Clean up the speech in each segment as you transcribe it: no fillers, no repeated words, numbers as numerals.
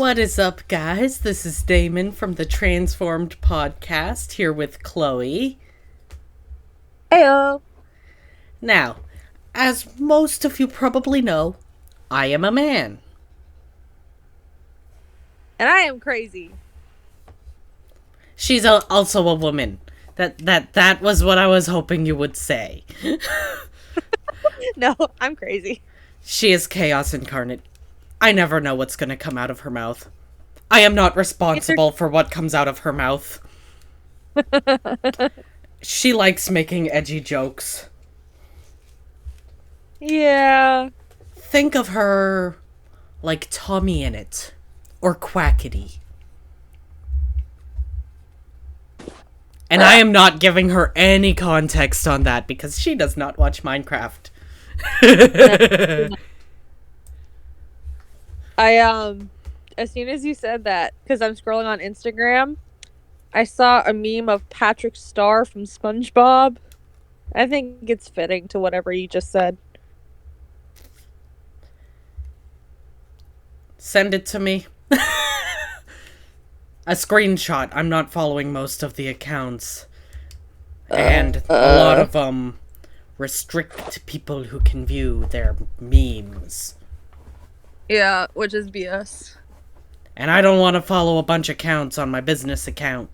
What is up, guys? This is Damon from the Transformed Podcast, here with Chloe. Heyo. Now, as most of you probably know, I am a man. And I am crazy. She's also a woman. That was what I was hoping you would say. No, I'm crazy. She is chaos incarnate. I never know what's gonna come out of her mouth. I am not responsible for what comes out of her mouth. She likes making edgy jokes. Yeah. Think of her like Tommy in it. Or Quackity. And I am not giving her any context on that because she does not watch Minecraft. As soon as you said that, because I'm scrolling on Instagram, I saw a meme of Patrick Star from SpongeBob. I think it's fitting to whatever you just said. Send it to me. A screenshot. I'm not following most of the accounts. And a lot of them restrict people who can view their memes. Yeah, which is BS. And I don't want to follow a bunch of accounts on my business account.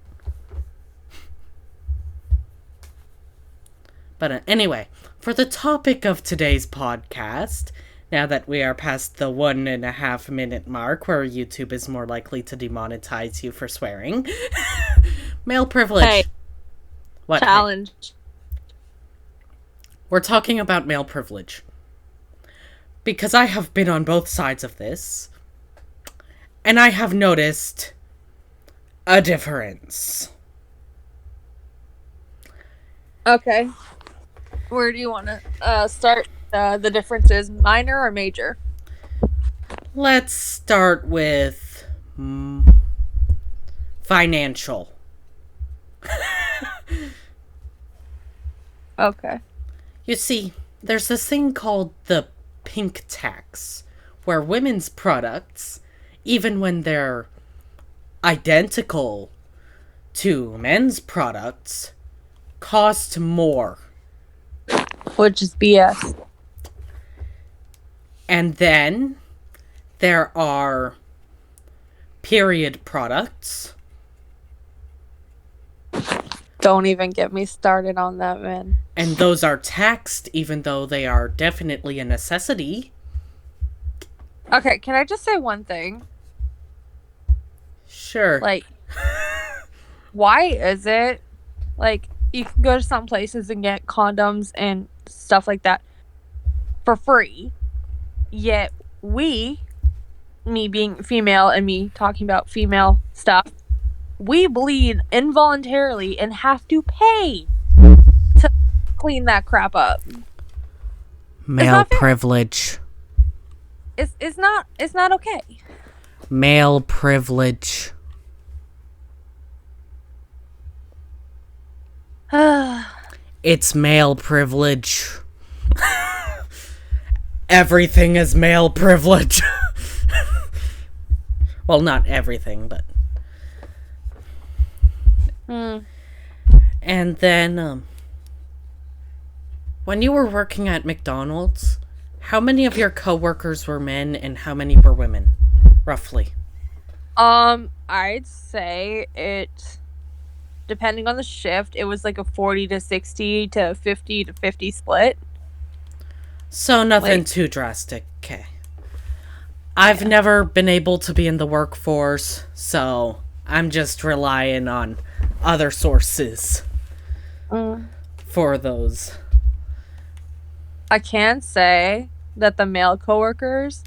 But anyway, for the topic of today's podcast, now that we are past the 1.5 minute mark where YouTube is more likely to demonetize you for swearing, male privilege. Hey, what? challenge. Hey? We're talking about male privilege. Because I have been on both sides of this, and I have noticed a difference. Okay. Where do you want to start? The differences, minor or major? Let's start with financial. Okay. You see, there's this thing called the pink tax, where women's products, even when they're identical to men's products, cost more. Which is BS. And then there are period products. Don't even get me started on that, man. And those are taxed even though they are definitely a necessity. Okay, can I just say one thing? Sure. Like, why is it, like, you can go to some places and get condoms and stuff like that for free, yet me being female and me talking about female stuff, we bleed involuntarily and have to pay to clean that crap up. Male privilege. It's not okay. Male privilege. It's male privilege. Everything is male privilege. Well, not everything, but... And then, when you were working at McDonald's, how many of your coworkers were men and how many were women? Roughly. I'd say it, depending on the shift, it was like a 40 to 60 to 50 to 50 split. So nothing too drastic. Okay. I've never been able to be in the workforce, so I'm just relying on other sources for those. I can say that the male coworkers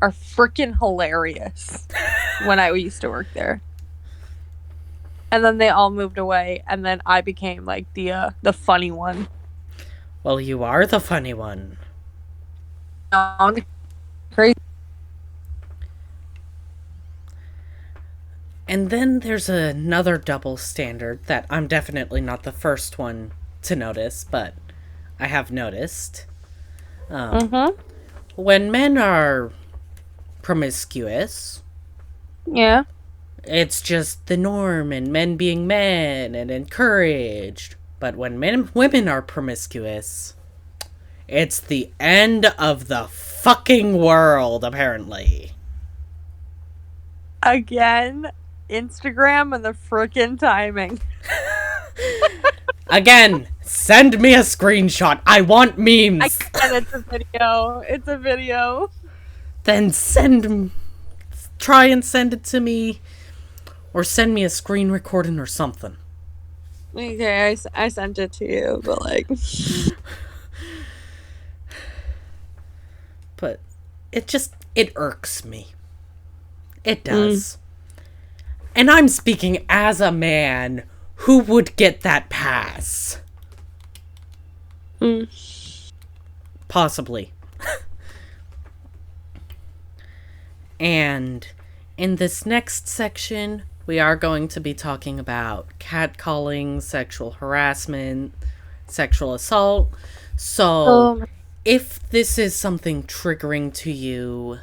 are freaking hilarious when I used to work there. And then they all moved away, and then I became like the funny one. Well, you are the funny one. Crazy. And then there's another double standard that I'm definitely not the first one to notice, but I have noticed. When men are promiscuous, Yeah. It's just the norm and men being men and encouraged. But when women are promiscuous, it's the end of the fucking world, apparently. Again, Instagram and the frickin' timing. Again, send me a screenshot. I want memes. It's a video. It's a video. Then try and send it to me. Or send me a screen recording or something. Okay, I sent it to you, but like... But it irks me. It does. And I'm speaking as a man who would get that pass. Possibly. And in this next section, we are going to be talking about catcalling, sexual harassment, sexual assault. So, if this is something triggering to you,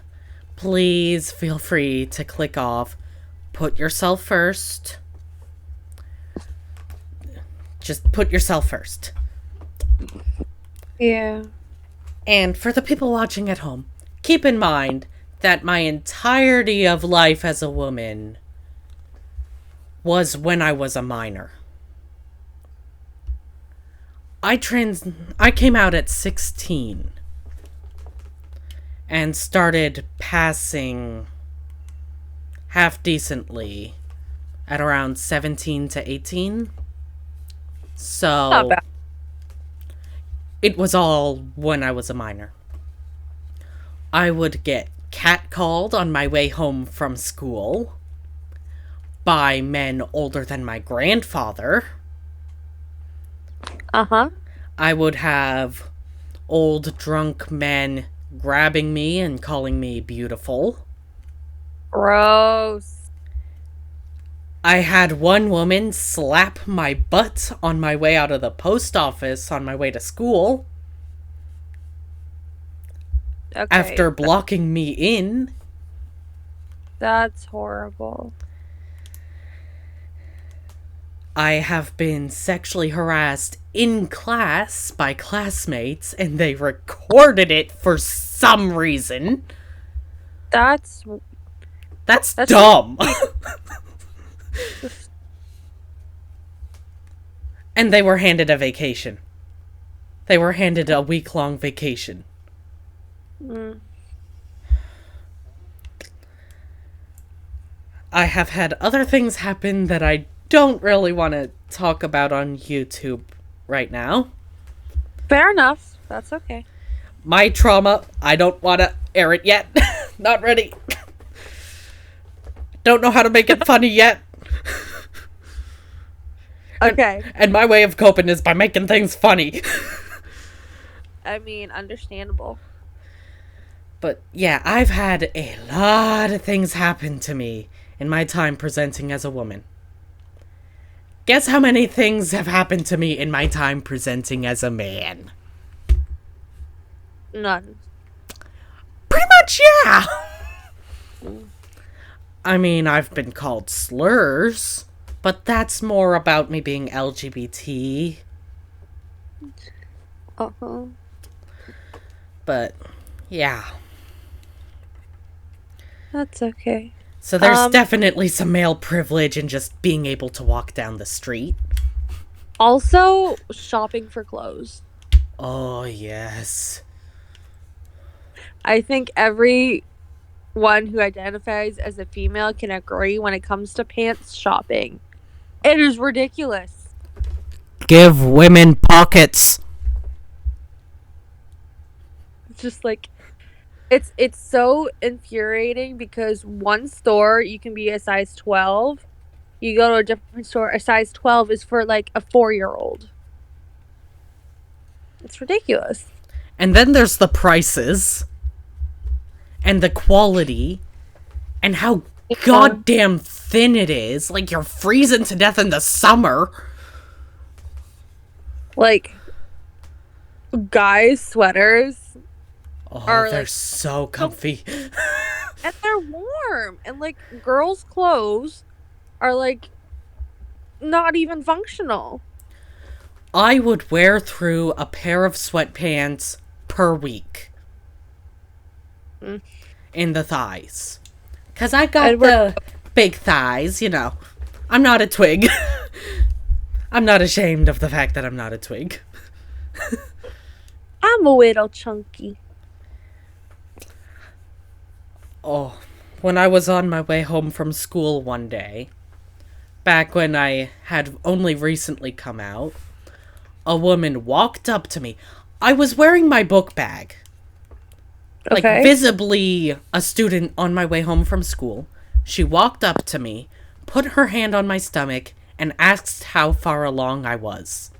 please feel free to click off. Put yourself first. Just put yourself first. Yeah. And for the people watching at home, keep in mind that my entirety of life as a woman was when I was a minor. I came out at 16 and started passing half decently at around 17 to 18. So Not bad. It was all when I was a minor. I would get catcalled on my way home from school by men older than my grandfather. I would have old drunk men grabbing me and calling me beautiful. Gross. I had one woman slap my butt on my way out of the post office on my way to school. Okay. After blocking me in. That's horrible. I have been sexually harassed in class by classmates, and they recorded it for some reason. That's dumb. And they were handed a vacation. They were handed a week-long vacation. I have had other things happen that I don't really want to talk about on YouTube right now. Fair enough. That's okay. My trauma, I don't want to air it yet. Not ready. Don't know how to make it funny yet. Okay. And my way of coping is by making things funny. I mean, understandable. But yeah, I've had a lot of things happen to me in my time presenting as a woman. Guess how many things have happened to me in my time presenting as a man? None. Pretty much, yeah. I mean, I've been called slurs, but that's more about me being LGBT. But, yeah. That's okay. So there's definitely some male privilege in just being able to walk down the street. Also, shopping for clothes. Oh, yes. I think everyone who identifies as a female can agree when it comes to pants shopping. It is ridiculous. Give women pockets. It's just like... It's so infuriating because one store you can be a size 12. You go to a different store, a size 12 is for like a 4-year-old. It's ridiculous. And then there's the prices. And the quality. And how goddamn thin it is. Like you're freezing to death in the summer. Like, guys' sweaters. Oh, they're like, so comfy. And they're warm. And like girls' clothes are like not even functional. I would wear through a pair of sweatpants per week. Mm. In the thighs. Because I got the big thighs, you know. I'm not a twig. I'm not ashamed of the fact that I'm not a twig. I'm a little chunky. Oh, when I was on my way home from school one day, back when I had only recently come out, a woman walked up to me. I was wearing my book bag. Like, visibly a student on my way home from school. She walked up to me, put her hand on my stomach, and asked how far along I was.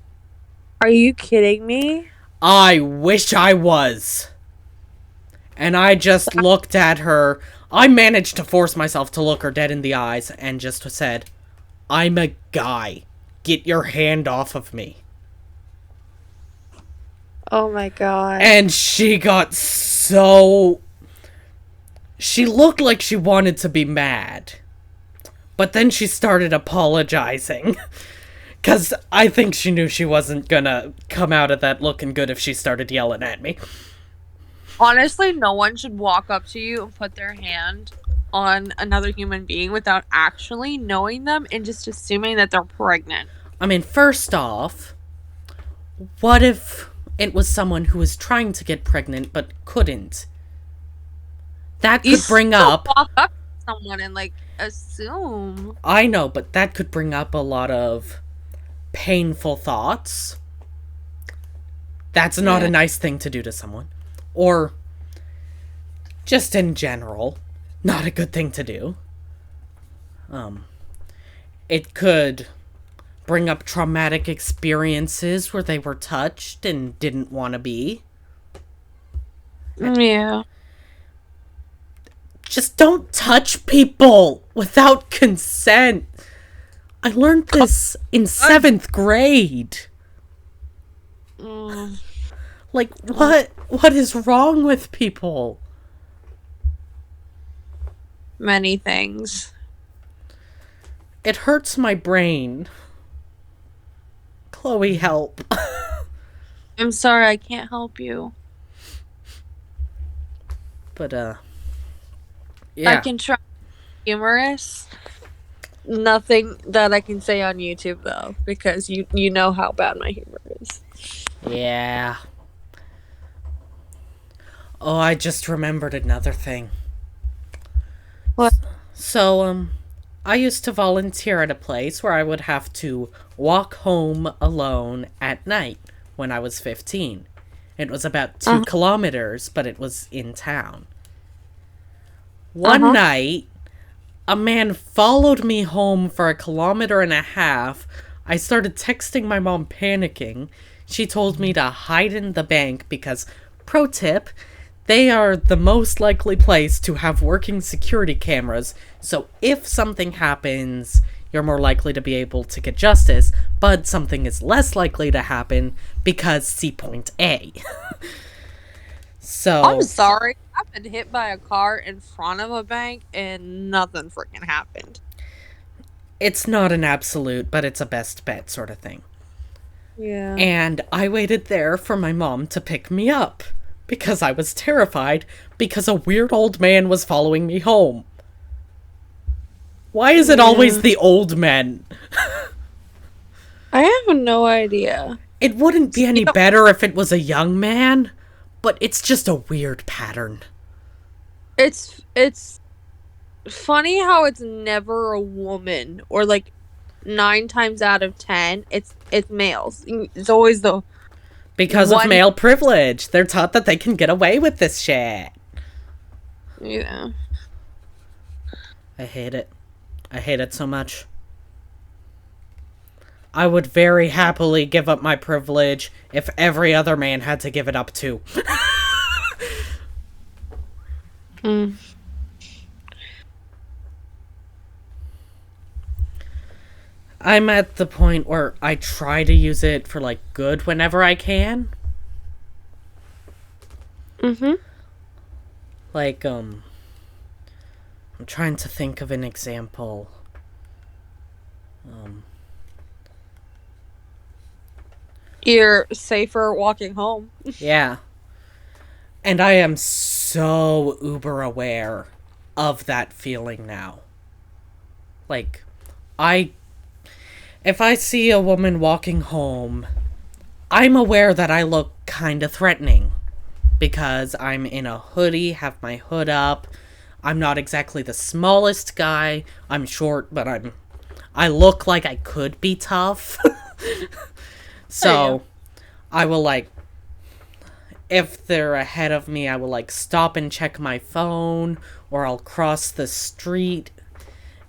Are you kidding me? I wish I was. And I just looked at her. I managed to force myself to look her dead in the eyes and just said, I'm a guy. Get your hand off of me. Oh my god. And she got so... She looked like she wanted to be mad. But then she started apologizing. Because I think she knew she wasn't gonna come out of that looking good if she started yelling at me. Honestly, no one should walk up to you and put their hand on another human being without actually knowing them and just assuming that they're pregnant. I mean, first off, what if it was someone who was trying to get pregnant but couldn't? That could bring up... walk up to someone and, like, assume. I know, but that could bring up a lot of painful thoughts. That's not a nice thing to do to someone. Or, just in general, not a good thing to do. It could bring up traumatic experiences where they were touched and didn't want to be. Yeah. Just don't touch people without consent. I learned this in 7th grade. Like, what is wrong with people? Many things. It hurts my brain. Chloe, help. I'm sorry, I can't help you. But, yeah. I can try humorous. Nothing that I can say on YouTube, though, because you know how bad my humor is. Yeah. Oh, I just remembered another thing. What? So, I used to volunteer at a place where I would have to walk home alone at night when I was 15. It was about 2 kilometers, but it was in town. One night, a man followed me home for 1.5 kilometers. I started texting my mom panicking. She told me to hide in the bank because, pro tip, they are the most likely place to have working security cameras, so if something happens, you're more likely to be able to get justice, but something is less likely to happen because see point A. So... I'm sorry. I've been hit by a car in front of a bank and nothing freaking happened. It's not an absolute, but it's a best bet sort of thing. Yeah. And I waited there for my mom to pick me up. Because I was terrified, because a weird old man was following me home. Why is it always the old men? I have no idea. It wouldn't be any better if it was a young man, but it's just a weird pattern. It's funny how it's never a woman, or like 9 times out of 10, it's males. It's always the... Because of male privilege. They're taught that they can get away with this shit. Yeah. I hate it. I hate it so much. I would very happily give up my privilege if every other man had to give it up too. I'm at the point where I try to use it for, like, good whenever I can. Like, I'm trying to think of an example. You're safer walking home. Yeah. And I am so uber aware of that feeling now. Like, if I see a woman walking home, I'm aware that I look kind of threatening. Because I'm in a hoodie, have my hood up. I'm not exactly the smallest guy. I'm short, but I look like I could be tough. So, I will, like, if they're ahead of me, I will, like, stop and check my phone, or I'll cross the street.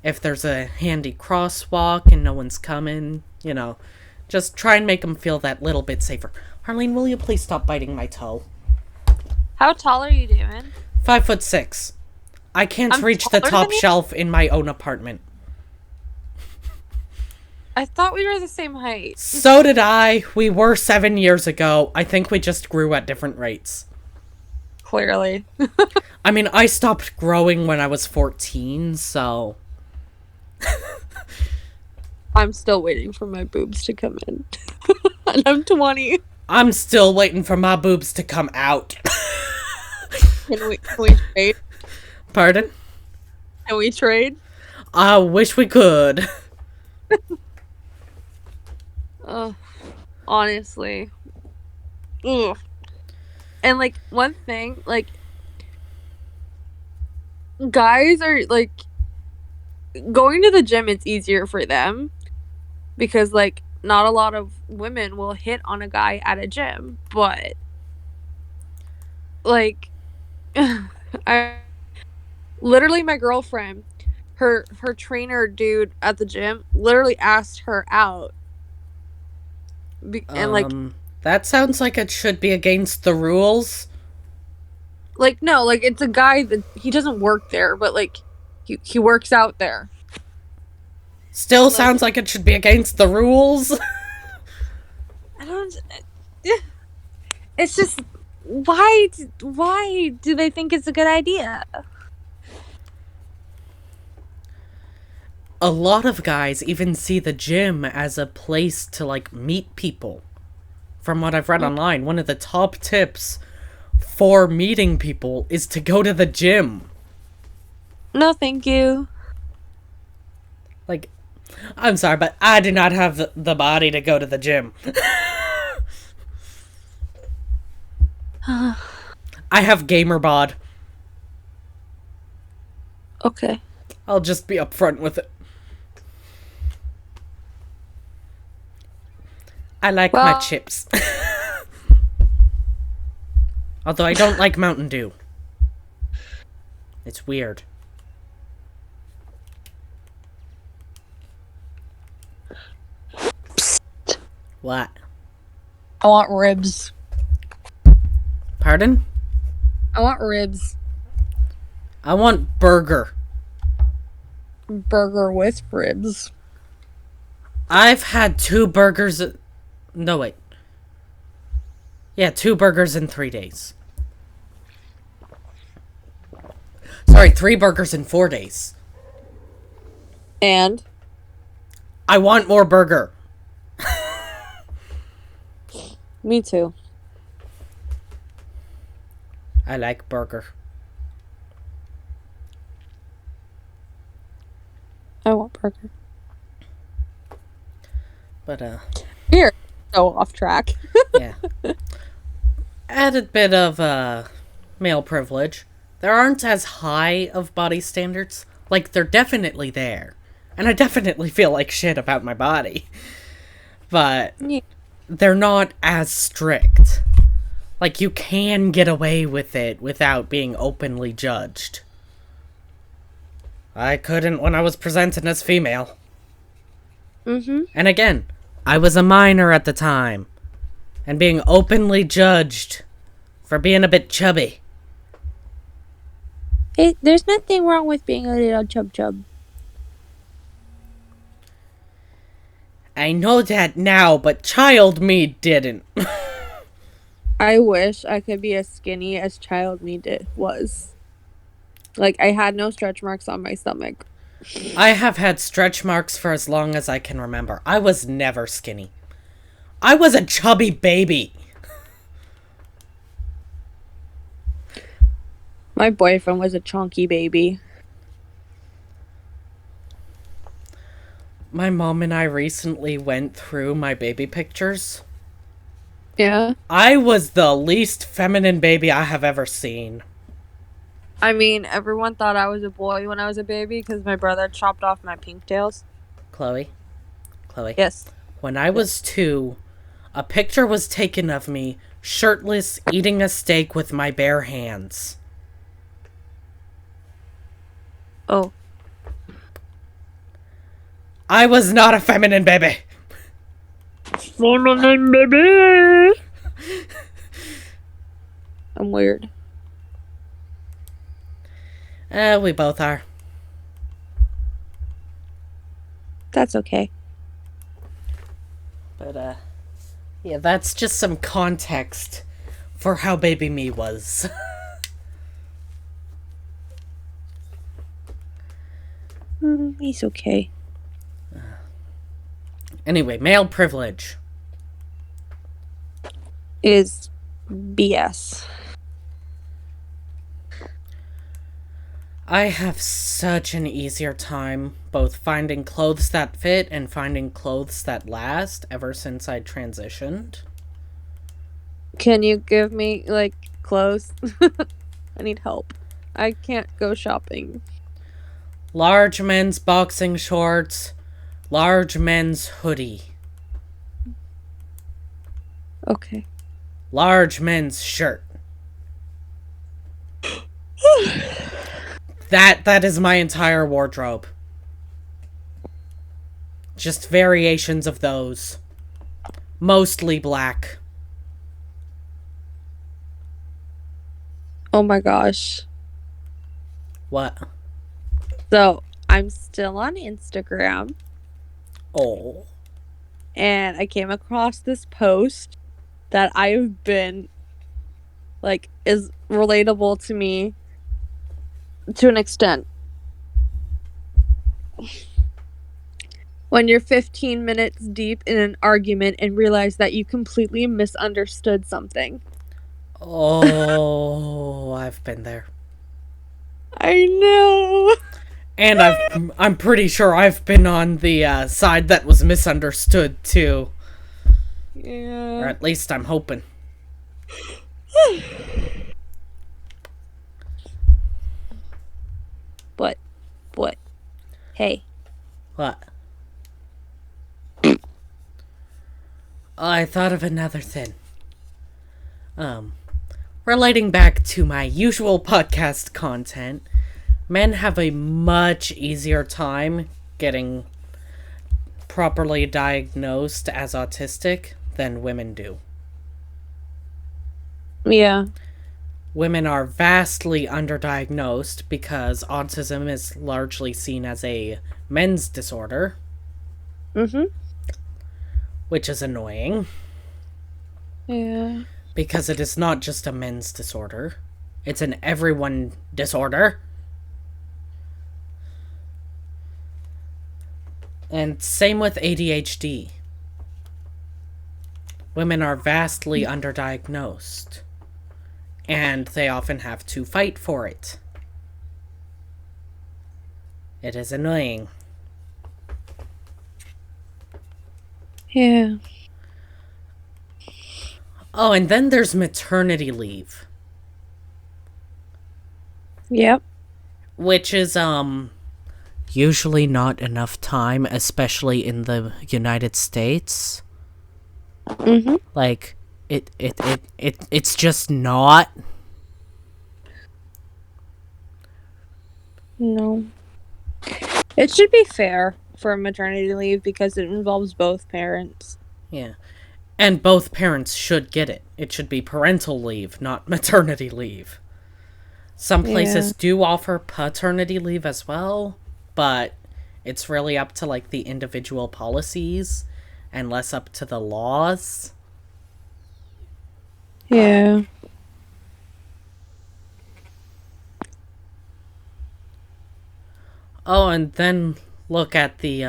If there's a handy crosswalk and no one's coming, just try and make them feel that little bit safer. Harleen, will you please stop biting my toe? How tall are you doing? 5'6". I can't reach the top shelf in my own apartment. I thought we were the same height. So did I. We were 7 years ago. I think we just grew at different rates. Clearly. I mean, I stopped growing when I was 14, so... I'm still waiting for my boobs to come in. And I'm 20. I'm still waiting for my boobs to come out. Can we trade? Pardon? Can we trade? I wish we could. Honestly. Ugh. And, like, one thing, like, guys are, like, going to the gym, it's easier for them. Because, like, not a lot of women will hit on a guy at a gym. But, like, literally my girlfriend, her trainer dude at the gym literally asked her out. And, like, that sounds like it should be against the rules. Like, no, like, it's a guy that he doesn't work there, but, like, he works out there. Still sounds like it should be against the rules. I don't. It's just, why do they think it's a good idea? A lot of guys even see the gym as a place to, like, meet people. From what I've read online, one of the top tips for meeting people is to go to the gym. No, thank you. Like, I'm sorry, but I do not have the body to go to the gym. I have gamer bod. Okay. I'll just be upfront with it. I like my chips. Although I don't like Mountain Dew. It's weird. What? I want ribs. Pardon? I want ribs. I want burger. Burger with ribs. I've had 2 burgers... No, wait. Yeah, 2 burgers in 3 days. Sorry, 3 burgers in 4 days. And? I want more burger. Me too. I like burger. I want burger. But, Here. So off track. yeah. Added bit of, male privilege. There aren't as high of body standards. Like, they're definitely there. And I definitely feel like shit about my body. But they're not as strict. Like, you can get away with it without being openly judged. I couldn't when I was presented as female. Mm-hmm. And again, I was a minor at the time. And being openly judged for being a bit chubby. There's nothing wrong with being a little chub. I know that now, but child me didn't. I wish I could be as skinny as child me was. Like, I had no stretch marks on my stomach. I have had stretch marks for as long as I can remember. I was never skinny. I was a chubby baby. My boyfriend was a chunky baby. My mom and I recently went through my baby pictures. Yeah. I was the least feminine baby I have ever seen. I mean, everyone thought I was a boy when I was a baby because my brother chopped off my pigtails. Chloe? Yes. When I was 2, a picture was taken of me, shirtless, eating a steak with my bare hands. Oh. I was not a feminine baby. Feminine baby! I'm weird. We both are. That's okay. But, yeah, that's just some context for how baby me was. He's okay. Anyway, male privilege is BS. I have such an easier time both finding clothes that fit and finding clothes that last ever since I transitioned. Can you give me, like, clothes? I need help. I can't go shopping. Large men's boxing shorts, large men's hoodie. Okay. Large men's shirt. That is my entire wardrobe. Just variations of those. Mostly black. Oh my gosh. What? So, I'm still on Instagram. Oh. And I came across this post that I've been, like, is relatable to me to an extent. When you're 15 minutes deep in an argument and realize that you completely misunderstood something. Oh, I've been there. I know. And I'm pretty sure I've been on the side that was misunderstood too. Yeah. Or at least I'm hoping. What? Hey. What? I thought of another thing. Relating back to my usual podcast content, men have a much easier time getting properly diagnosed as autistic than women do. Yeah. Women are vastly underdiagnosed because autism is largely seen as a men's disorder. Mm-hmm. Which is annoying. Yeah. Because it is not just a men's disorder. It's an everyone disorder. And same with ADHD. Women are vastly underdiagnosed. And they often have to fight for it. It is annoying. Yeah. Oh, and then there's maternity leave. Yep. Which is, usually not enough time, especially in the United States. Mm-hmm. Like, it's just not. No. It should be fair for maternity leave because it involves both parents. Yeah. And both parents should get it. It should be parental leave, not maternity leave. Some places do offer paternity leave as well, but it's really up to, like, the individual policies and less up to the laws. Yeah. Oh, and then look at the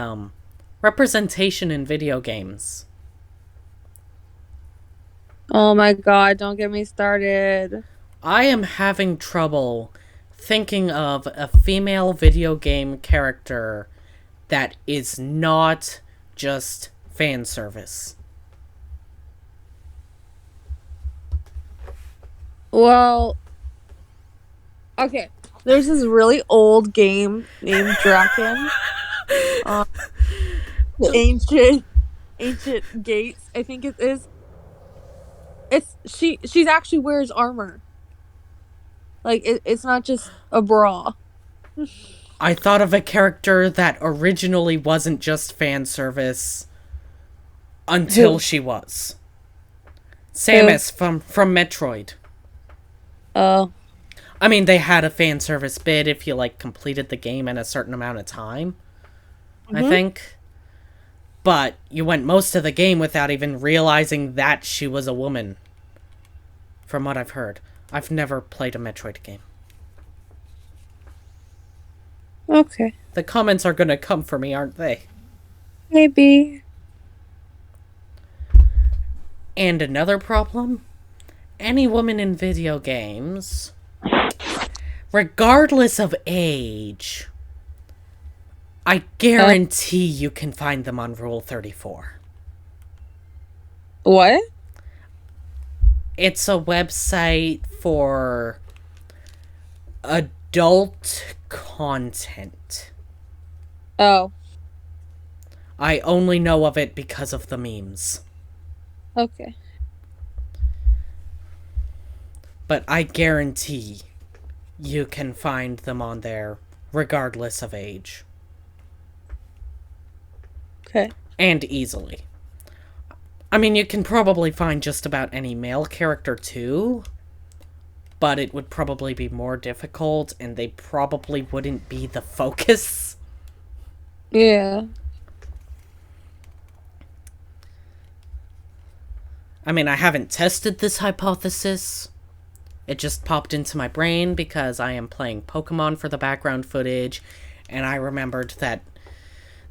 representation in video games. Oh my god, don't get me started. I am having trouble thinking of a female video game character that is not just fan service. Well, okay. There's this really old game named Draken. The ancient gates, I think it is. She's actually wears armor. Like it's not just a bra. I thought of a character that originally wasn't just fan service until she was. Samus from Metroid. Oh. I mean, they had a fan service bit if you, like, completed the game in a certain amount of time, I think. But you went most of the game without even realizing that she was a woman. From what I've heard. I've never played a Metroid game. Okay. The comments are gonna come for me, aren't they? Maybe. And another problem? Any woman in video games, regardless of age, I guarantee you can find them on Rule 34. What? It's a website for adult content. Oh. I only know of it because of the memes. Okay. But I guarantee you can find them on there regardless of age. Okay. And easily. I mean, you can probably find just about any male character too, but it would probably be more difficult and they probably wouldn't be the focus. Yeah. I mean, I haven't tested this hypothesis. It just popped into my brain because I am playing Pokemon for the background footage, and I remembered that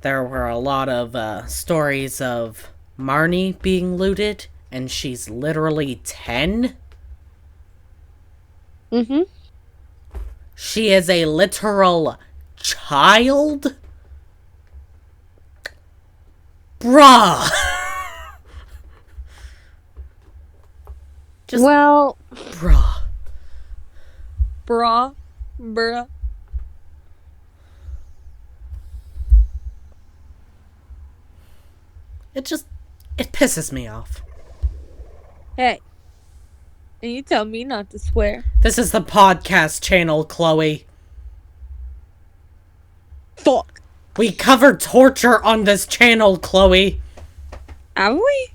there were a lot of stories of Marnie being looted, and she's literally 10. She is a literal child? Bruh! Just, well, bruh. Bruh. It pisses me off. Hey. And you tell me not to swear. This is the podcast channel, Chloe. Fuck. We cover torture on this channel, Chloe. Have we?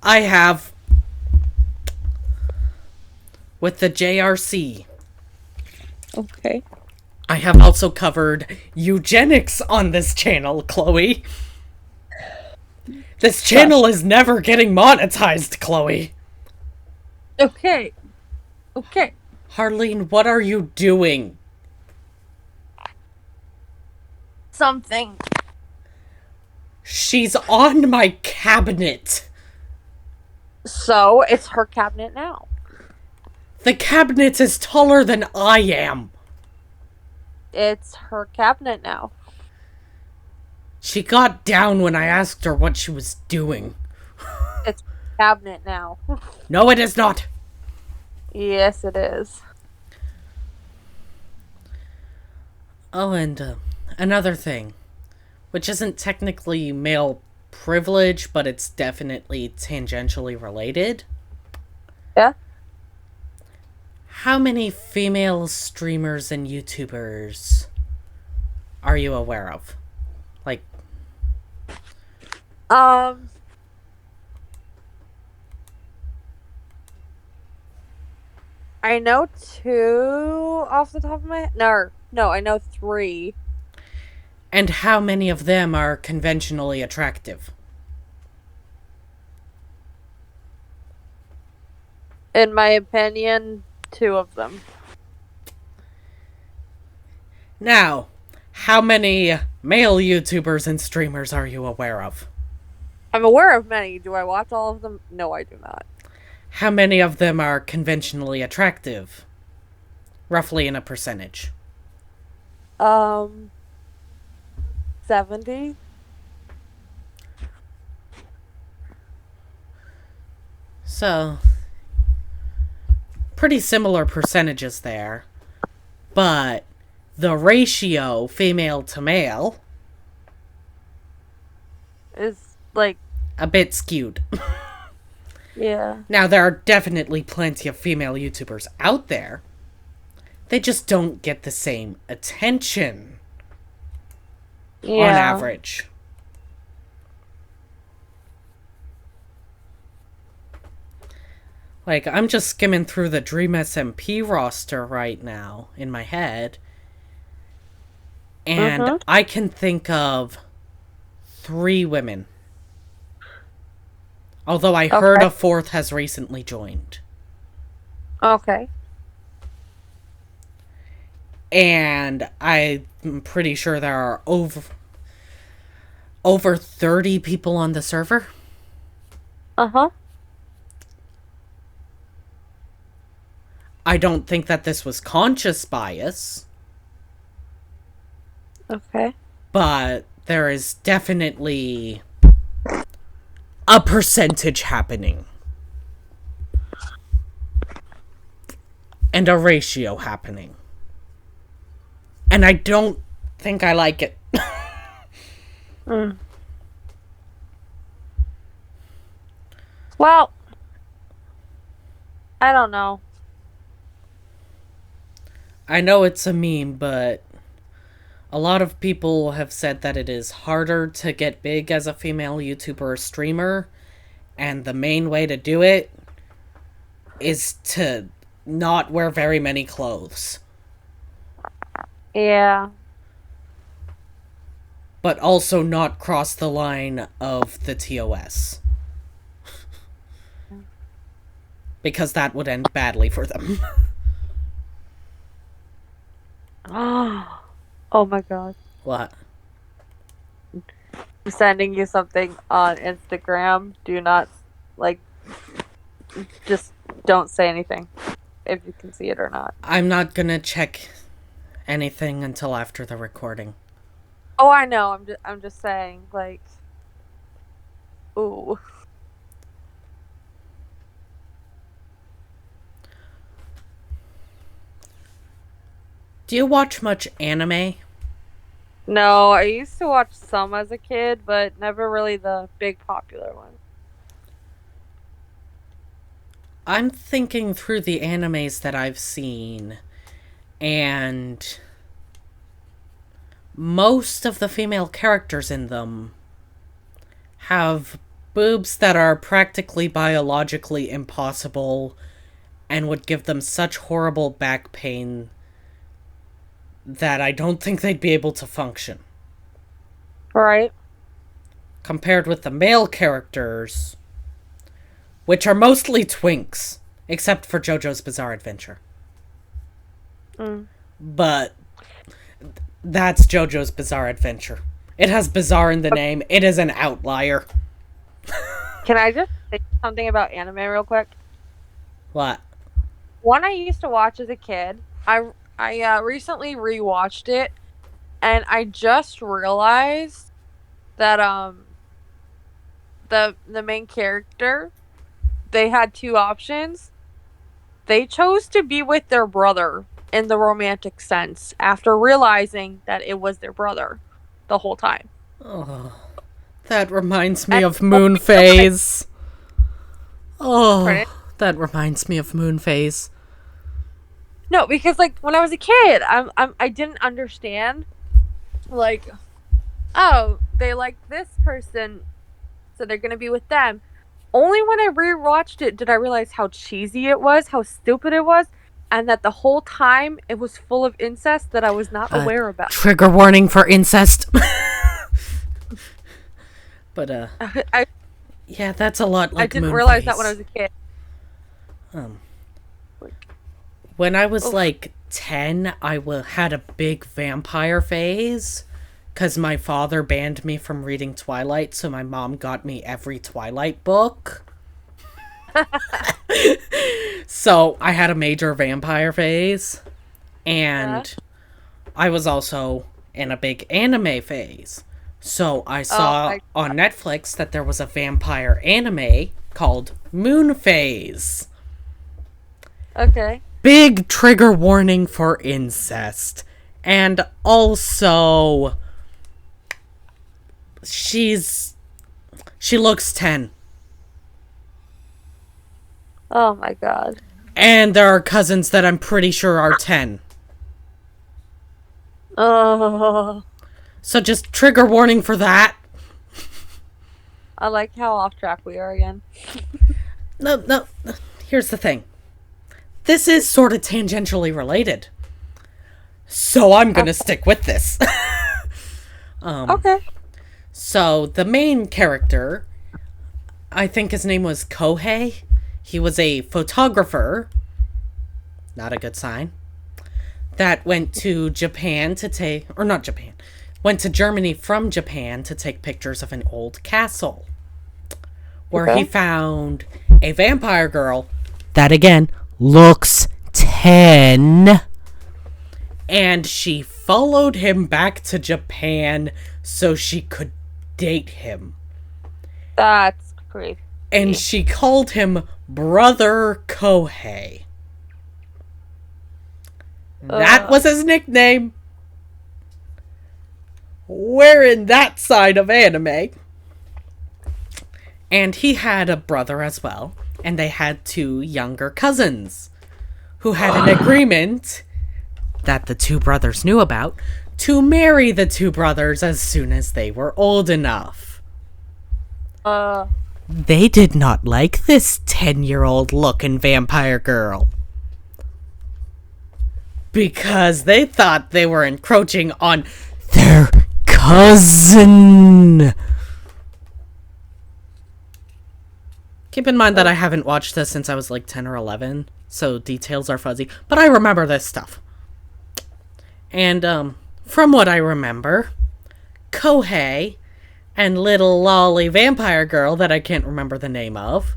I have. With the JRC. Okay. I have also covered eugenics on this channel, Chloe. This channel is never getting monetized, Chloe. Okay. Harleen, what are you doing? Something. She's on my cabinet. So, it's her cabinet now. The cabinet is taller than I am. It's her cabinet now. She got down when I asked her what she was doing. It's her cabinet now. No, it is not. Yes, it is. Oh, and another thing, which isn't technically male privilege, but it's definitely tangentially related. Yeah? How many female streamers and YouTubers are you aware of? Like, I know 2 off the top of my head. No, I know 3. and how many of them are conventionally attractive? In my opinion, 2 of them. Now, How many male YouTubers and streamers are you aware of? I'm aware of many. Do I watch all of them? No, I do not. How many of them are conventionally attractive? Roughly in a percentage. 70? So, pretty similar percentages there. But the ratio female to male Is like, a bit skewed. yeah. Now, there are definitely plenty of female YouTubers out there. They just don't get the same attention on average. Like, I'm just skimming through the Dream SMP roster right now in my head. And I can think of 3 women. Although I heard a 4th has recently joined. Okay. And I'm pretty sure there are over 30 people on the server. Uh-huh. I don't think that this was conscious bias. Okay. But there is definitely a percentage happening. And a ratio happening. And I don't think I like it. Well, I don't know. I know it's a meme, but a lot of people have said that it is harder to get big as a female YouTuber or streamer, and the main way to do it is to not wear very many clothes. Yeah. But also not cross the line of the TOS. Because that would end badly for them. Oh my god. What? I'm sending you something on Instagram. Do not, just don't say anything if you can see it or not. I'm not gonna check anything until after the recording. Oh, I know. I'm just saying, ooh. Do you watch much anime? No, I used to watch some as a kid, but never really the big popular ones. I'm thinking through the animes that I've seen, and most of the female characters in them have boobs that are practically biologically impossible and would give them such horrible back pain that I don't think they'd be able to function. Right. Compared with the male characters, which are mostly twinks, except for JoJo's Bizarre Adventure. But that's JoJo's Bizarre Adventure. It has bizarre in the name. It is an outlier. Can I just say something about anime real quick? What? One I used to watch as a kid. I recently rewatched it, and I just realized that the main character, they had 2 options. They chose to be with their brother in the romantic sense after realizing that it was their brother the whole time. Oh, that reminds me of Moon Phase. Oh, that reminds me of Moon Phase. No, because when I was a kid, I didn't understand. Oh, they like this person, so they're gonna be with them. Only when I rewatched it did I realize how cheesy it was, how stupid it was, and that the whole time it was full of incest that I was not aware about. Trigger warning for incest. But yeah, that's a lot like I didn't Moon realize Phase. that when I was a kid. When I was 10 10, had a big vampire phase. Because my father banned me from reading Twilight, so my mom got me every Twilight book. So I had a major vampire phase. And I was also in a big anime phase. So I saw on Netflix that there was a vampire anime called Moon Phase. Okay. Big trigger warning for incest. And also, she looks 10. Oh my god. And there are cousins that I'm pretty sure are 10. Oh. So just trigger warning for that. I like how off track we are again. No. Here's the thing. This is sort of tangentially related. So I'm going to stick with this. Okay. So the main character, I think his name was Kohei. He was a photographer. Not a good sign. That went to Japan went to Germany from Japan to take pictures of an old castle. Where he found a vampire girl that, again, looks 10. And she followed him back to Japan so she could date him. That's creepy. And she called him Brother Kohei. That was his nickname. We're in that side of anime. And he had a brother as well. And they had 2 younger cousins who had an agreement that the 2 brothers knew about to marry the 2 brothers as soon as they were old enough. They did not like this 10-year-old looking vampire girl. Because they thought they were encroaching on their cousin. Keep in mind that I haven't watched this since I was like 10 or 11, so details are fuzzy, but I remember this stuff. And, from what I remember, Kohei and little lolly vampire girl that I can't remember the name of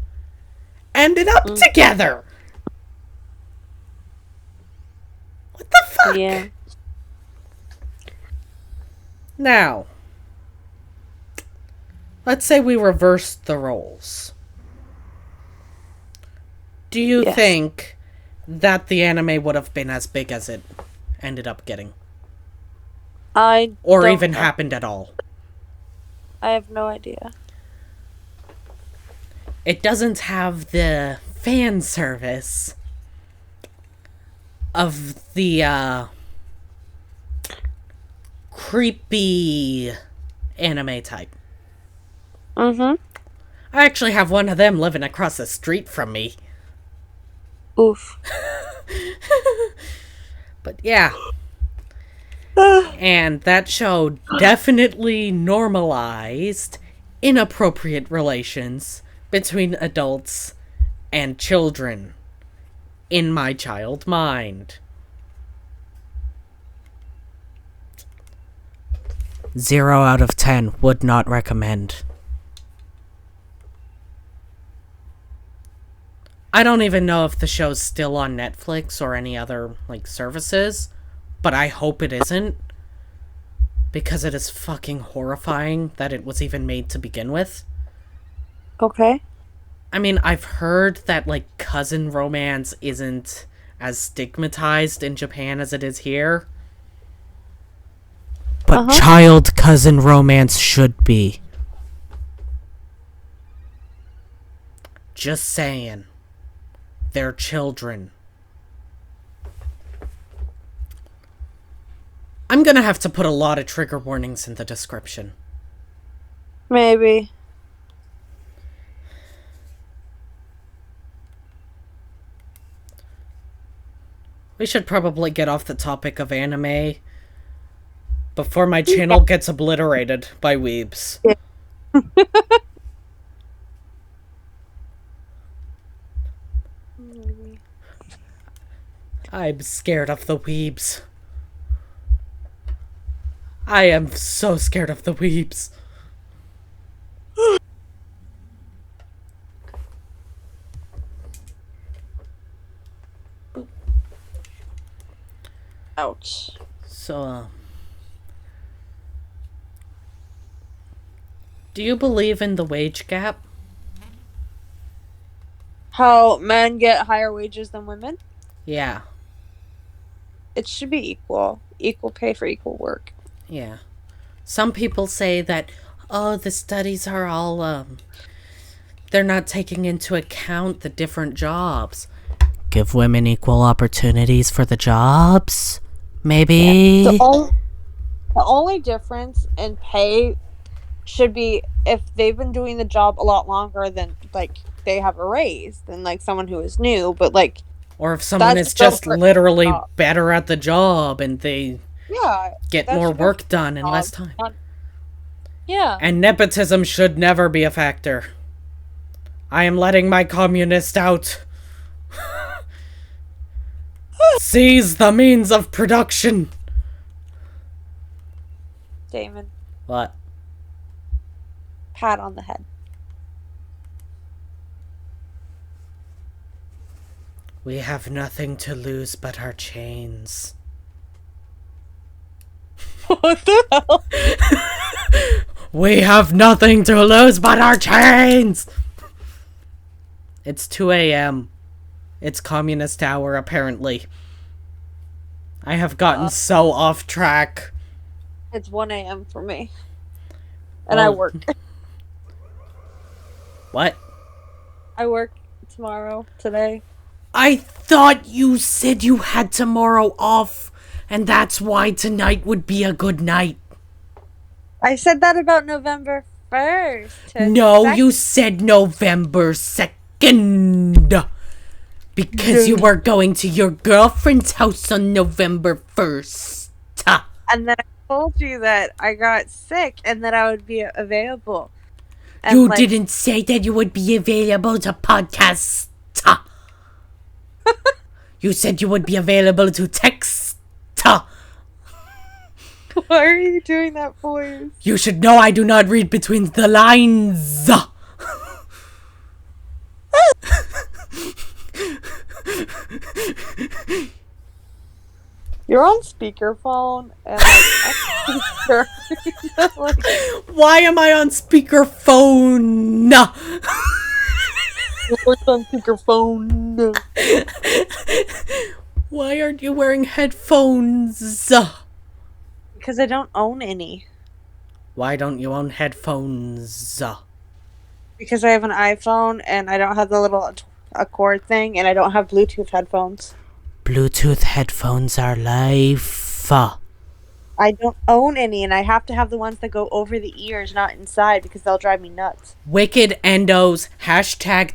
ended up together. What the fuck? Yeah. Now, let's say we reversed the roles. Do you think that the anime would have been as big as it ended up getting? Or even happened at all? I have no idea. It doesn't have the fan service of the creepy anime type. Mm-hmm. I actually have one of them living across the street from me. Oof. But yeah. And that show definitely normalized inappropriate relations between adults and children in my child mind. 0 out of 10 would not recommend. I don't even know if the show's still on Netflix or any other, services, but I hope it isn't, because it is fucking horrifying that it was even made to begin with. Okay. I mean, I've heard that, cousin romance isn't as stigmatized in Japan as it is here. But child-cousin romance should be. Just saying. They're children. I'm gonna have to put a lot of trigger warnings in the description. Maybe. We should probably get off the topic of anime before my channel gets obliterated by weebs. I'm scared of the weebs. I am so scared of the weebs. Ouch. So, do you believe in the wage gap? How men get higher wages than women? Yeah. It should be equal. Equal pay for equal work. Yeah. Some people say that, oh, the studies are all, they're not taking into account the different jobs. Give women equal opportunities for the jobs? Maybe? Yeah. The only difference in pay should be if they've been doing the job a lot longer than, like, they have a raise than, like, someone who is new, but, like... Or if someone is just literally better at the job and they get more work done in less time. Yeah. And nepotism should never be a factor. I am letting my communist out. Seize the means of production. Damon. What? Pat on the head. We have nothing to lose but our chains. What the hell? We have nothing to lose but our chains! It's 2 a.m. It's communist hour, apparently. I have gotten so off track. It's 1 a.m. for me. And I work. What? I work today. I thought you said you had tomorrow off, and that's why tonight would be a good night. I said that about November 1st. No, you said November 2nd. Because you were going to your girlfriend's house on November 1st. And then I told you that I got sick and that I would be available. And you didn't say that you would be available to podcast. You said you would be available to text. Why are you doing that voice? You should know I do not read between the lines. You're on speakerphone, and why am I on speakerphone? You're on speakerphone. Why aren't you wearing headphones? Because I don't own any. Why don't you own headphones? Because I have an iPhone, and I don't have the little Accord thing, and I don't have Bluetooth headphones. Bluetooth headphones are life. I don't own any, and I have to have the ones that go over the ears, not inside, because they'll drive me nuts. Wicked endos,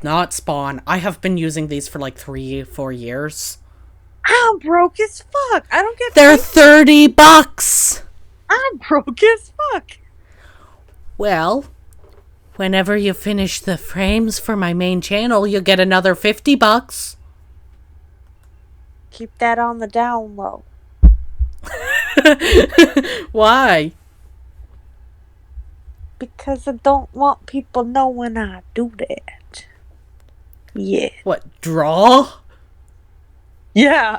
#not spawn. I have been using these for like 3-4 years. I'm broke as fuck. I don't get. They're $30. I'm broke as fuck. Well, whenever you finish the frames for my main channel, you get another $50. Keep that on the down low. Why? Because I don't want people knowing I do that. Yeah. What, draw? Yeah.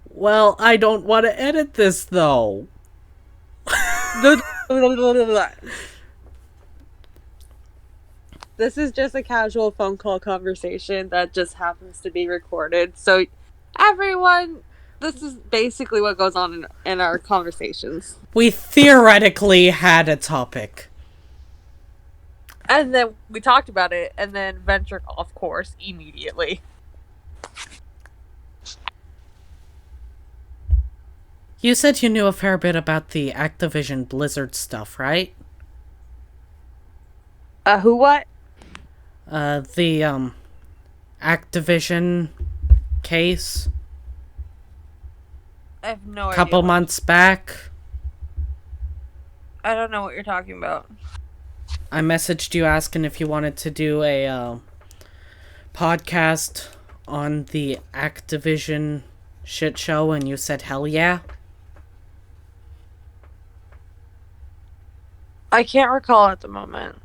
Well, I don't want to edit this, though. This is just a casual phone call conversation that just happens to be recorded. So, everyone, this is basically what goes on in our conversations. We theoretically had a topic. And then we talked about it, and then ventured off course immediately. You said you knew a fair bit about the Activision Blizzard stuff, right? Who what? The Activision case. I have no idea. Couple months back. I don't know what you're talking about. I messaged you asking if you wanted to do a podcast on the Activision shit show and you said hell yeah? I can't recall at the moment.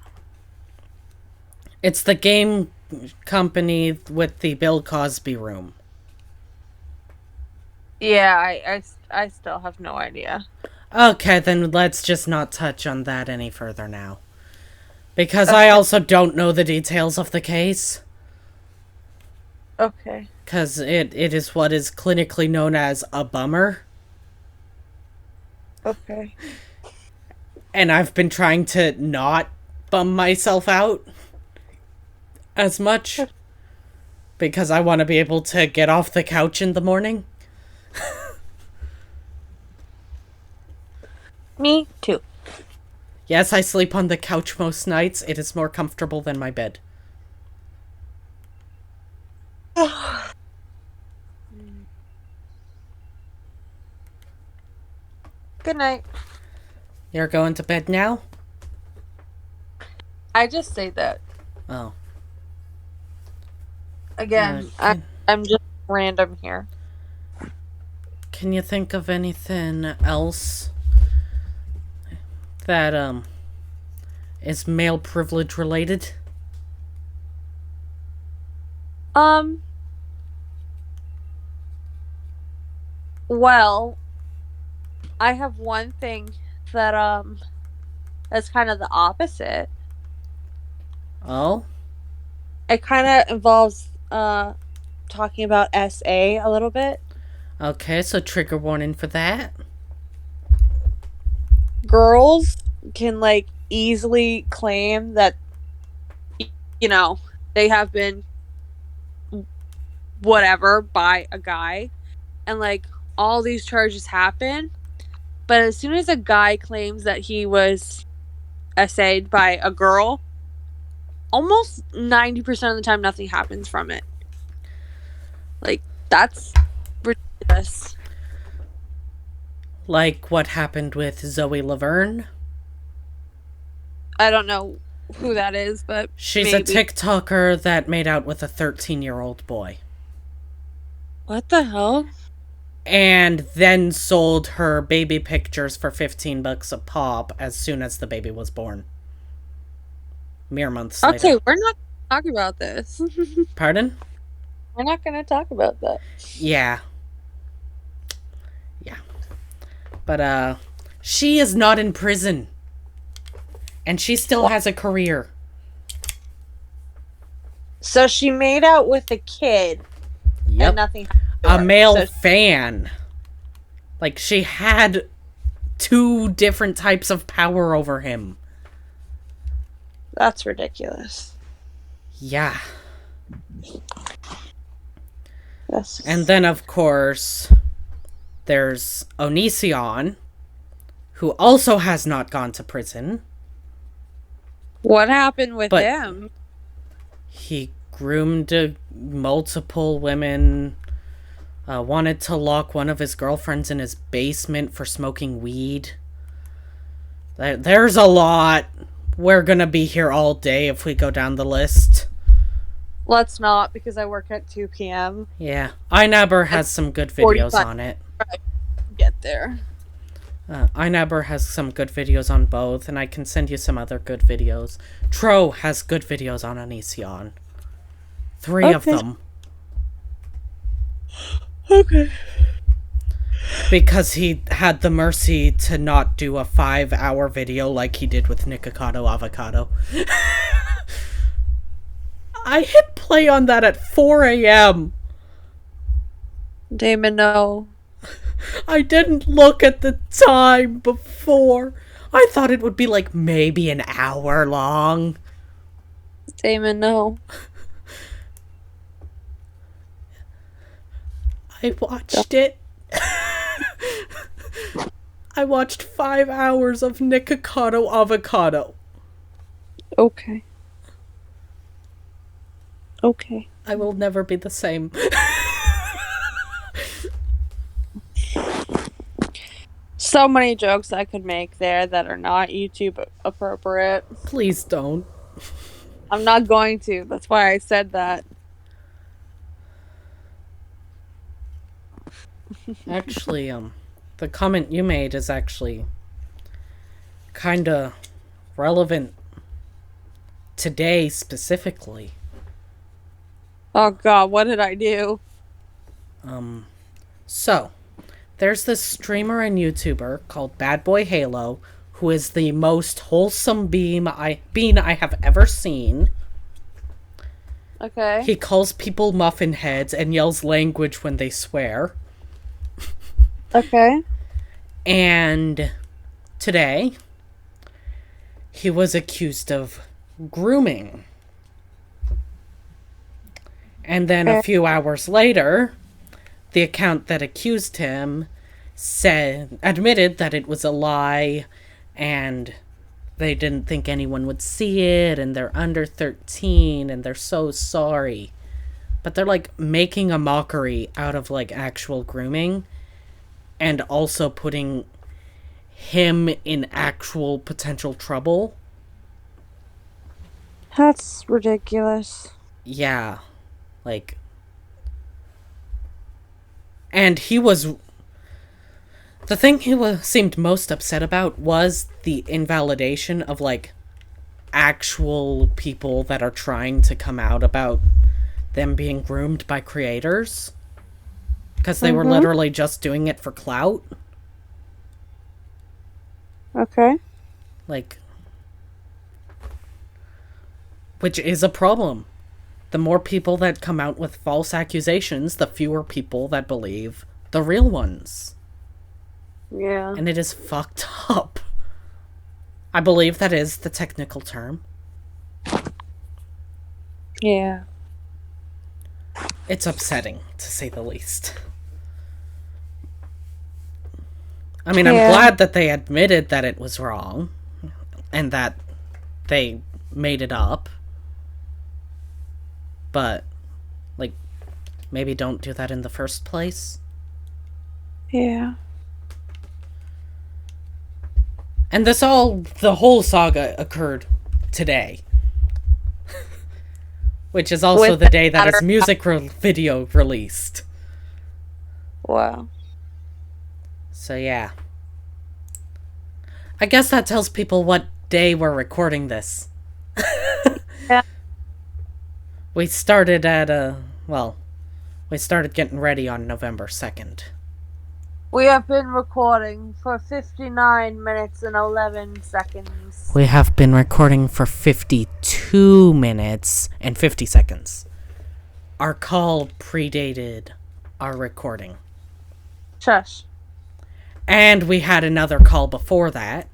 It's the game company with the Bill Cosby room. Yeah, I still have no idea. Okay, then let's just not touch on that any further now. Because I also don't know the details of the case. Okay. Because it is what is clinically known as a bummer. Okay. And I've been trying to not bum myself out as much. Because I want to be able to get off the couch in the morning. Me too. Yes, I sleep on the couch most nights. It is more comfortable than my bed. Good night. You're going to bed now? I just say that. Oh. Again, I'm just random here. Can you think of anything else that is male privilege related? Well, I have one thing that that's kind of the opposite. Oh? It kind of involves talking about SA a little bit. Okay, so trigger warning for that. Girls can like easily claim that they have been whatever by a guy, and like all these charges happen, but as soon as a guy claims that he was SA'd by a girl, almost 90% of the time nothing happens from it. Like, that's ridiculous. Like what happened with Zoe Laverne? I don't know who that is, but she's maybe. a TikToker that made out with a 13-year-old boy. What the hell? And then sold her baby pictures for $15 a pop as soon as the baby was born. Mere months later. Okay, we're not talking about this. Pardon? We're not going to talk about that. Yeah. But, she is not in prison. And she still has a career. So she made out with a kid. Yep. And nothing happened to a her. male fan. Like, she had 2 different types of power over him. That's ridiculous. Yeah. Yes. And then, of course, there's Onision, who also has not gone to prison. What happened with him? He groomed multiple women, wanted to lock one of his girlfriends in his basement for smoking weed. There's a lot. We're gonna be here all day if we go down the list. Let's not, because I work at 2 p.m. Yeah. iNabber has some good videos on it. Get there. iNabber has some good videos on both, and I can send you some other good videos. Tro has good videos on Onision. 3 of them. Okay. Because he had the mercy to not do a 5-hour video like he did with Nikocado Avocado. I hit play on that at 4 a.m. Damon, no. I didn't look at the time before. I thought it would be like maybe an hour long. Damon, no. I watched it. I watched 5 hours of Nikocado Avocado. Okay. Okay. I will never be the same. So many jokes I could make there that are not YouTube appropriate. Please don't. I'm not going to. That's why I said that. Actually, the comment you made is actually kind of relevant today specifically. Oh God, what did I do? So, there's this streamer and YouTuber called Bad Boy Halo who is the most wholesome bean I have ever seen. Okay. He calls people muffin heads and yells language when they swear. Okay. And today, he was accused of grooming. And then a few hours later, the account that accused him admitted that it was a lie and they didn't think anyone would see it and they're under 13 and they're so sorry. But they're like making a mockery out of like actual grooming and also putting him in actual potential trouble. That's ridiculous. Yeah. Like, and he was, the thing he seemed most upset about was the invalidation of like actual people that are trying to come out about them being groomed by creators, because they were literally just doing it for clout. Okay. Like, which is a problem. The more people that come out with false accusations, the fewer people that believe the real ones. Yeah. And it is fucked up. I believe that is the technical term. Yeah. It's upsetting, to say the least. I mean, I'm glad that they admitted that it was wrong and that they made it up. But, like, maybe don't do that in the first place. Yeah. And the whole saga occurred today. Which is also the day that his music video released. Wow. So, yeah. I guess that tells people what day we're recording this. Yeah. We started we started getting ready on November 2nd. We have been recording for 59 minutes and 11 seconds. We have been recording for 52 minutes and 50 seconds. Our call predated our recording. Shush. And we had another call before that.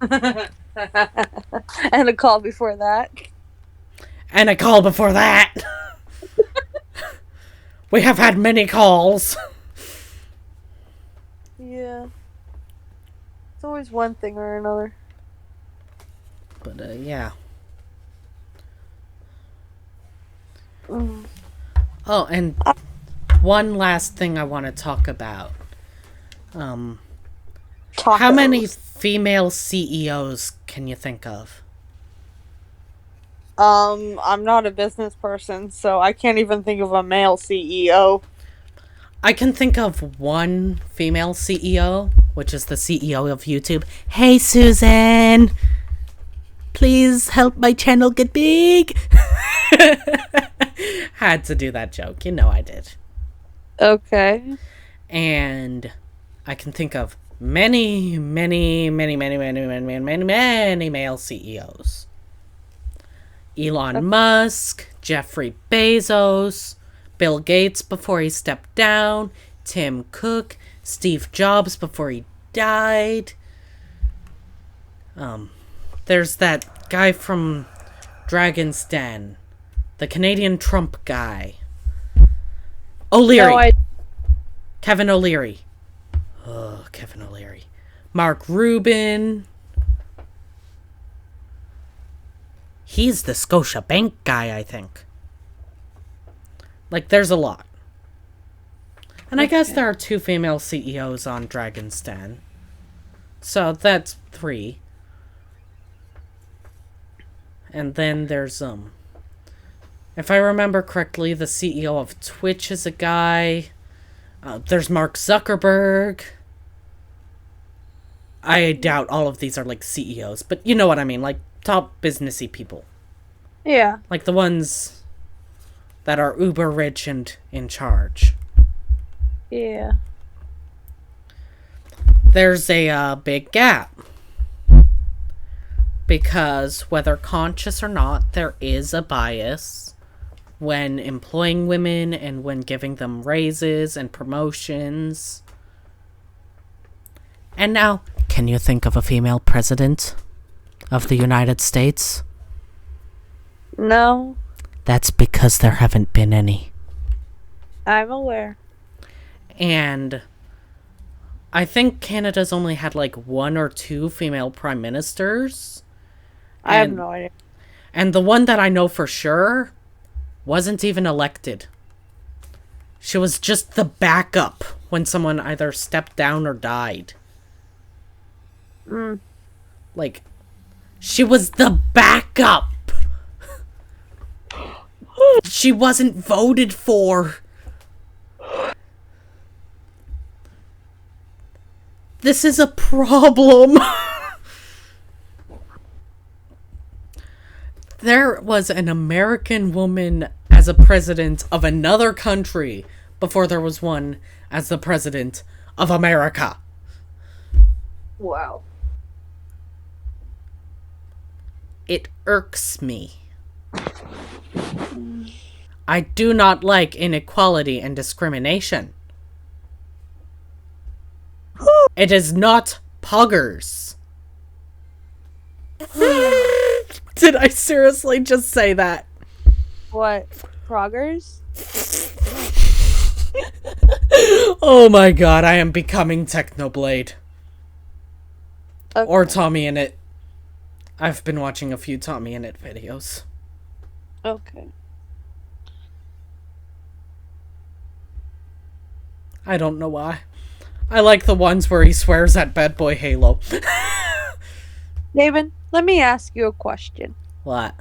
And a call before that. And a call before that. We have had many calls. Yeah. It's always one thing or another. But, yeah. Mm. Oh, and one last thing I want to talk about. How many female CEOs can you think of? I'm not a business person, so I can't even think of a male CEO. I can think of one female CEO, which is the CEO of YouTube. Hey, Susan! Please help my channel get big! Had to do that joke. You know I did. Okay. And I can think of many male CEOs. Elon Musk, Jeffrey Bezos, Bill Gates before he stepped down, Tim Cook, Steve Jobs before he died. There's that guy from Dragon's Den, the Canadian Trump guy. O'Leary. No, Kevin O'Leary. Oh, Kevin O'Leary. Mark Rubin. He's the Scotia Bank guy, I think. Like, there's a lot. And I guess there are 2 female CEOs on Dragon's Den. So that's 3. And then there's, if I remember correctly, the CEO of Twitch is a guy. There's Mark Zuckerberg. I doubt all of these are like CEOs, but you know what I mean, like top businessy people. Yeah. Like the ones that are uber rich and in charge. Yeah. There's a big gap. Because whether conscious or not, there is a bias when employing women and when giving them raises and promotions. And now, can you think of a female president of the United States? No. That's because there haven't been any. I'm aware. And I think Canada's only had like 1 or 2 female prime ministers. I have no idea. And the one that I know for sure wasn't even elected. She was just the backup when someone either stepped down or died. Like, she was the backup. She wasn't voted for. This is a problem. There was an American woman as a president of another country before there was one as the president of America. Wow. It irks me. I do not like inequality and discrimination. It is not poggers. Did I seriously just say that? What? Proggers? Oh my god, I am becoming Technoblade. Okay. Or Tommy in It. I've been watching a few Tommy in It videos. Okay. I don't know why. I like the ones where he swears at Bad Boy Halo. David, let me ask you a question. What?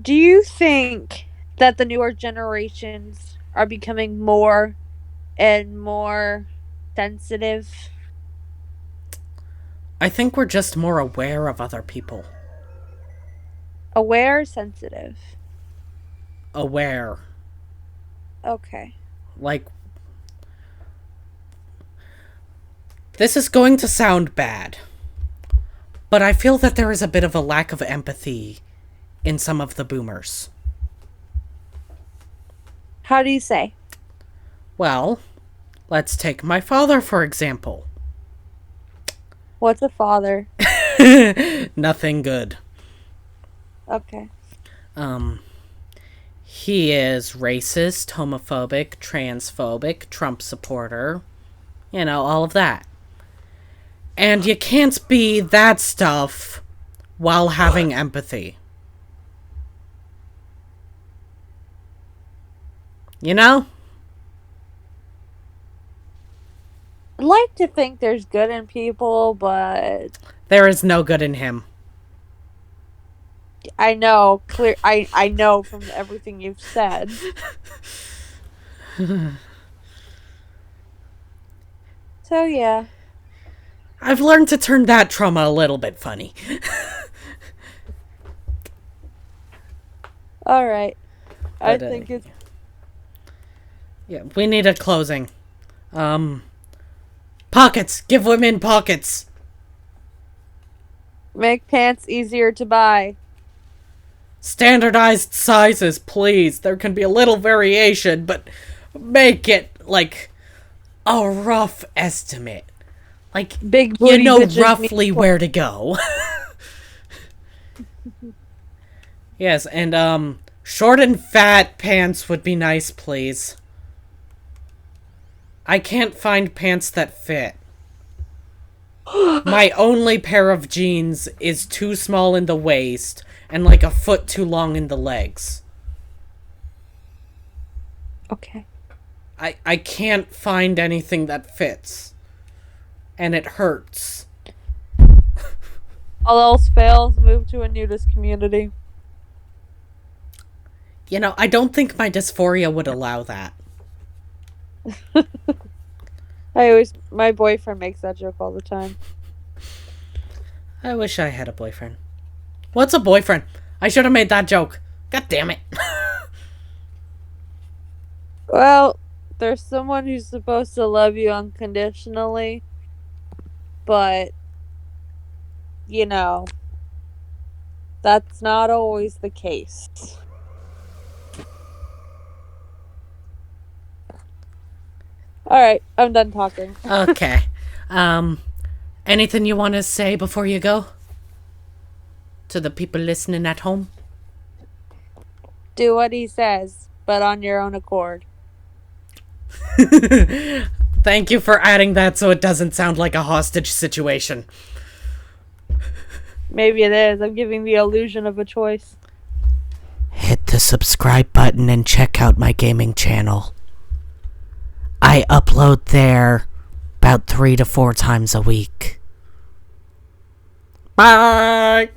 Do you think that the newer generations are becoming more and more sensitive? I think we're just more aware of other people. Aware or sensitive? Aware. Okay. Like, this is going to sound bad, but I feel that there is a bit of a lack of empathy in some of the boomers. How do you say? Well, let's take my father, for example. What's a father? Nothing good. Okay. He is racist, homophobic, transphobic, Trump supporter. You know, all of that. And you can't be that stuff while having empathy. You know? I'd like to think there's good in people, but There is no good in him. I know I know from everything you've said. So yeah. I've learned to turn that trauma a little bit funny. All right. I But, think it's Yeah, we need a closing. Pockets! Give women pockets! make pants easier to buy. Standardized sizes, please. There can be a little variation, but make it, like, a rough estimate. Like, Big you booty know bitches roughly need- where to go. Yes, and, short and fat pants would be nice, please. I can't find pants that fit. My only pair of jeans is too small in the waist and like a foot too long in the legs. Okay. I can't find anything that fits. And it hurts. All else fails, move to a nudist community. You know, I don't think my dysphoria would allow that. My boyfriend makes that joke all the time. I wish I had a boyfriend. What's a boyfriend? I should have made that joke. God damn it. Well, there's someone who's supposed to love you unconditionally, but, you know, that's not always the case. Alright, I'm done talking. Okay. Anything you want to say before you go? To the people listening at home? Do what he says, but on your own accord. Thank you for adding that so it doesn't sound like a hostage situation. Maybe it is. I'm giving the illusion of a choice. Hit the subscribe button and check out my gaming channel. I upload there about 3 to 4 times a week. Bye!